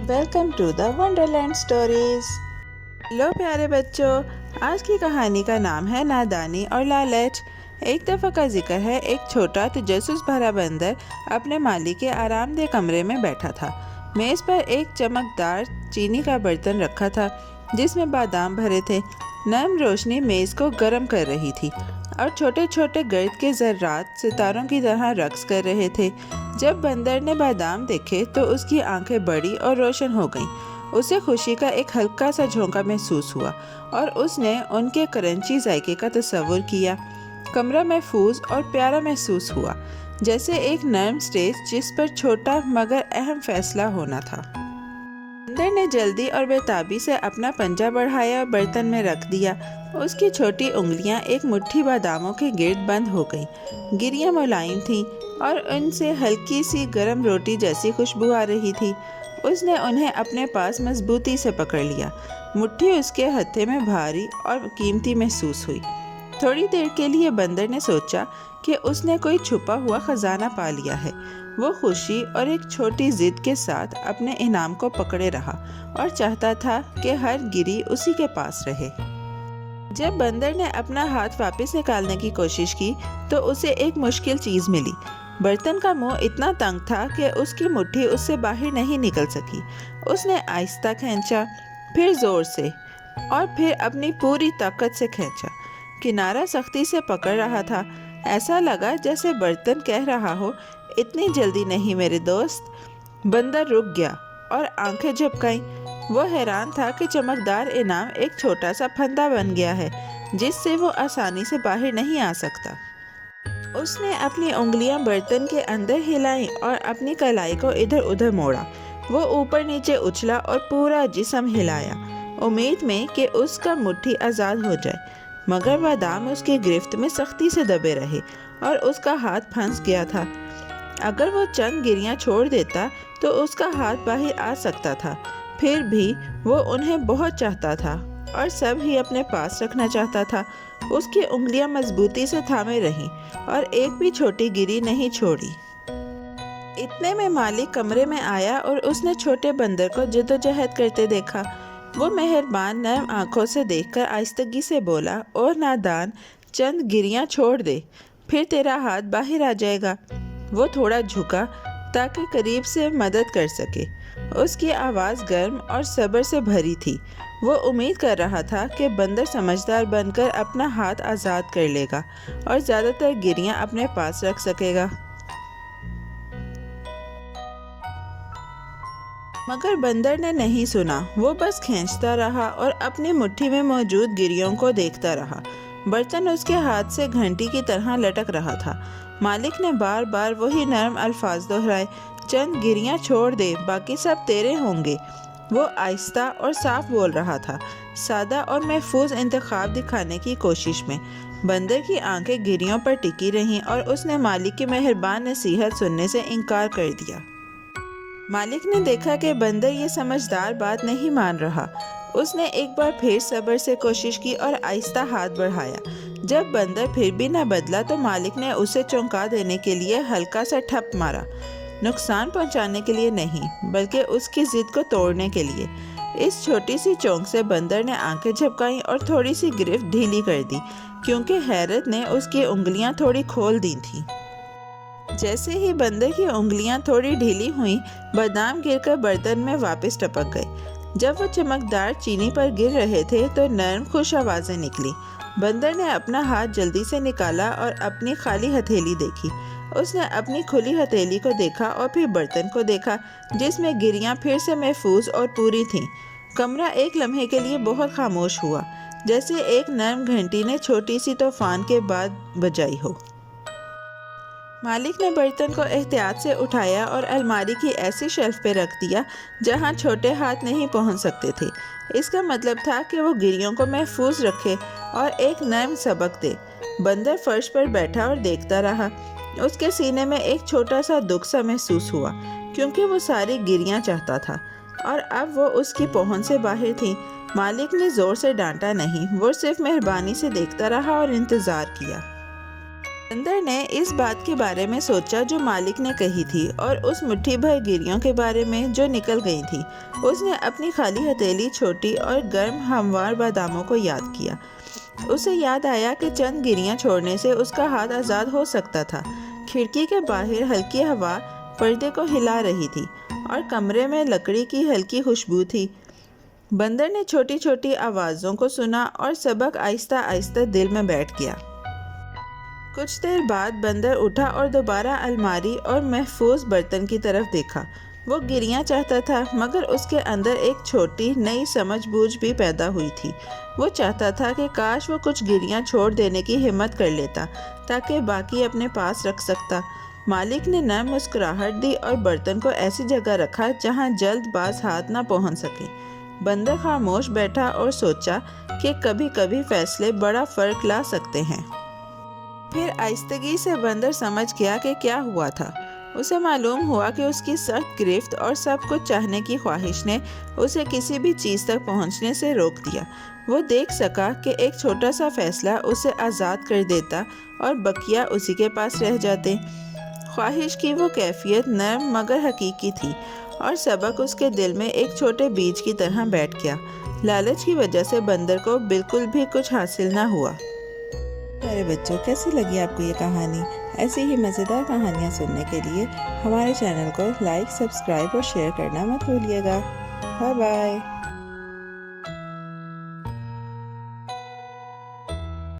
Welcome to the Wonderland Stories. لو پیارے بچوں، آج کی کہانی کا نام ہے نادانی اور لالچ۔ ایک دفعہ کا ذکر ہے، ایک چھوٹا تجسس بھرا بندر اپنے مالک کے آرام دہ کمرے میں بیٹھا تھا۔ میز پر ایک چمکدار چینی کا برتن رکھا تھا جس میں بادام بھرے تھے۔ نرم روشنی میز کو گرم کر رہی تھی اور چھوٹے چھوٹے گرد کے ذرات ستاروں کی طرح رقص کر رہے تھے۔ جب بندر نے بادام دیکھے تو اس کی آنکھیں بڑی اور روشن ہو گئیں۔ اسے خوشی کا ایک ہلکا سا جھونکا محسوس ہوا اور اس نے ان کے کرنچی ذائقے کا تصور کیا۔ کمرہ محفوظ اور پیارا محسوس ہوا، جیسے ایک نرم سٹیج جس پر چھوٹا مگر اہم فیصلہ ہونا تھا۔ بندر نے جلدی اور بے تابی سے اپنا پنجہ بڑھایا اور برتن میں رکھ دیا۔ اس کی چھوٹی انگلیاں ایک مٹھی باداموں کے گرد بند ہو گئیں۔ گریاں ملائم تھیں اور ان سے ہلکی سی گرم روٹی جیسی خوشبو آ رہی تھی۔ اس نے انہیں اپنے پاس مضبوطی سے پکڑ لیا۔ مٹھی اس کے ہتھے میں بھاری اور قیمتی محسوس ہوئی۔ تھوڑی دیر کے لیے بندر نے سوچا کہ اس نے کوئی چھپا ہوا خزانہ پا لیا ہے۔ وہ خوشی اور ایک چھوٹی ضد کے ساتھ اپنے انعام کو پکڑے رہا اور چاہتا تھا کہ ہر گری اسی کے پاس رہے۔ جب بندر نے اپنا ہاتھ واپس نکالنے کی کوشش کی تو اسے ایک مشکل چیز ملی۔ برتن کا منہ اتنا تنگ تھا کہ اس کی مٹھی اس سے باہر نہیں نکل سکی۔ اس نے آہستہ کھینچا، پھر زور سے اور پھر اپنی پوری طاقت سے کھینچا۔ کنارہ سختی سے پکڑ رہا تھا۔ ایسا لگا جیسے برتن کہہ رہا ہو، اتنی جلدی نہیں میرے دوست۔ بندر رک گیا اور آنکھیں جھپکائیں۔ وہ حیران تھا کہ چمکدار انعام ایک چھوٹا سا پھندا بن گیا ہے جس سے وہ آسانی سے باہر نہیں آ سکتا۔ اس نے اپنی انگلیاں برتن کے اندر ہلائیں اور اپنی کلائی کو ادھر ادھر موڑا۔ وہ اوپر نیچے اچھلا اور پورا جسم ہلایا، امید میں کہ اس کا مٹھی آزاد ہو جائے، مگر بادام اس کی گرفت میں سختی سے دبے رہے اور اس کا ہاتھ پھنس گیا تھا۔ اگر وہ چند گریاں چھوڑ دیتا تو اس کا ہاتھ باہر آ سکتا تھا۔ پھر بھی وہ انہیں بہت چاہتا تھا اور سب ہی اپنے پاس رکھنا چاہتا تھا۔ اس کی انگلیاں مضبوطی سے تھامے رہیں اور ایک بھی چھوٹی گری نہیں چھوڑی۔ اتنے میں مالک کمرے میں آیا اور اس نے چھوٹے بندر کو جدوجہد کرتے دیکھا۔ وہ مہربان نرم آنکھوں سے دیکھ کر آہستگی سے بولا، اور نادان، چند گریاں چھوڑ دے، پھر تیرا ہاتھ باہر آ جائے گا۔ وہ تھوڑا جھکا تاکہ قریب سے مدد کر سکے۔ اس کی آواز گرم اور صبر سے بھری تھی۔ وہ امید کر رہا تھا کہ بندر سمجھدار بن کر اپنا ہاتھ آزاد کر لے گا اور زیادہ تر گریاں اپنے پاس رکھ سکے گا۔ مگر بندر نے نہیں سنا۔ وہ بس کھینچتا رہا اور اپنی مٹھی میں موجود گریوں کو دیکھتا رہا۔ برتن اس کے ہاتھ سے گھنٹی کی طرح لٹک رہا تھا۔ مالک نے بار بار وہی نرم الفاظ دہرائے، چند گریاں چھوڑ دے، باقی سب تیرے ہوں گے۔ وہ آہستہ اور صاف بول رہا تھا، سادہ اور محفوظ انتخاب دکھانے کی کوشش میں۔ بندر کی آنکھیں گریوں پر ٹکی رہیں اور اس نے مالک کی مہربان نصیحت سننے سے انکار کر دیا۔ مالک نے دیکھا کہ بندر یہ سمجھدار بات نہیں مان رہا۔ اس نے ایک بار پھر صبر سے کوشش کی اور آہستہ ہاتھ بڑھایا۔ جب بندر پھر بھی نہ بدلا تو مالک نے اسے چونکا دینے کے لیے ہلکا سا ٹھپ مارا، نقصان پہنچانے کے لیے نہیں بلکہ اس کی ضد کو توڑنے کے لیے۔ اس چھوٹی سی چونک سے بندر نے آنکھیں جھپکائیں اور تھوڑی سی گرفت ڈھیلی کر دی، کیونکہ حیرت نے اس کی انگلیاں تھوڑی کھول دی تھیں۔ جیسے ہی بندر کی انگلیاں تھوڑی ڈھیلی ہوئیں، بادام گر کر برتن میں واپس ٹپک گئے۔ جب وہ چمکدار چینی پر گر رہے تھے تو نرم خوش آوازیں نکلی۔ بندر نے اپنا ہاتھ جلدی سے نکالا اور اپنی خالی ہتھیلی دیکھی۔ اس نے اپنی کھلی ہتھیلی کو دیکھا اور پھر برتن کو دیکھا جس میں گریاں پھر سے محفوظ اور پوری تھیں۔ کمرہ ایک لمحے کے لیے بہت خاموش ہوا، جیسے ایک نرم گھنٹی نے چھوٹی سی طوفان کے بعد بجائی ہو۔ مالک نے برتن کو احتیاط سے اٹھایا اور الماری کی ایسی شیلف پہ رکھ دیا جہاں چھوٹے ہاتھ نہیں پہنچ سکتے تھے۔ اس کا مطلب تھا کہ وہ گریوں کو محفوظ رکھے اور ایک نرم سبق دے۔ بندر فرش پر بیٹھا اور دیکھتا رہا۔ اس کے سینے میں ایک چھوٹا سا دکھ سا محسوس ہوا، کیونکہ وہ ساری گریاں چاہتا تھا اور اب وہ اس کی پہنچ سے باہر تھیں۔ مالک نے زور سے ڈانٹا نہیں، وہ صرف مہربانی سے دیکھتا رہا اور انتظار کیا۔ بندر نے اس بات کے بارے میں سوچا جو مالک نے کہی تھی اور اس مٹھی بھر گریوں کے بارے میں جو نکل گئی تھی۔ اس نے اپنی خالی ہتھیلی چھوٹی اور گرم ہموار باداموں کو یاد کیا۔ اسے یاد آیا کہ چند گریاں چھوڑنے سے اس کا ہاتھ آزاد ہو سکتا تھا۔ کھڑکی کے باہر ہلکی ہوا پردے کو ہلا رہی تھی اور کمرے میں لکڑی کی ہلکی خوشبو تھی۔ بندر نے چھوٹی چھوٹی آوازوں کو سنا اور سبق آہستہ آہستہ دل میں بیٹھ گیا۔ کچھ دیر بعد بندر اٹھا اور دوبارہ الماری اور محفوظ برتن کی طرف دیکھا۔ وہ گریاں چاہتا تھا مگر اس کے اندر ایک چھوٹی نئی سمجھ بوجھ بھی پیدا ہوئی تھی۔ وہ چاہتا تھا کہ کاش وہ کچھ گریاں چھوڑ دینے کی ہمت کر لیتا تاکہ باقی اپنے پاس رکھ سکتا۔ مالک نے نرم مسکراہٹ دی اور برتن کو ایسی جگہ رکھا جہاں جلد باز ہاتھ نہ پہنچ سکے۔ بندر خاموش بیٹھا اور سوچا کہ کبھی کبھی فیصلے بڑا فرق لا سکتے ہیں۔ پھر آہستگی سے بندر سمجھ گیا کہ کیا ہوا تھا۔ اسے معلوم ہوا کہ اس کی سخت گرفت اور سب کچھ چاہنے کی خواہش نے اسے کسی بھی چیز تک پہنچنے سے روک دیا۔ وہ دیکھ سکا کہ ایک چھوٹا سا فیصلہ اسے آزاد کر دیتا اور بقیہ اسی کے پاس رہ جاتے۔ خواہش کی وہ کیفیت نرم مگر حقیقی تھی اور سبق اس کے دل میں ایک چھوٹے بیج کی طرح بیٹھ گیا۔ لالچ کی وجہ سے بندر کو بالکل بھی کچھ حاصل نہ ہوا۔ پیارے بچوں، کیسی لگی آپ کو یہ کہانی؟ ایسی ہی مزیدار کہانیاں سننے کے لیے ہمارے چینل کو لائک، سبسکرائب اور شیئر کرنا مت بھولیے گا۔ Bye bye.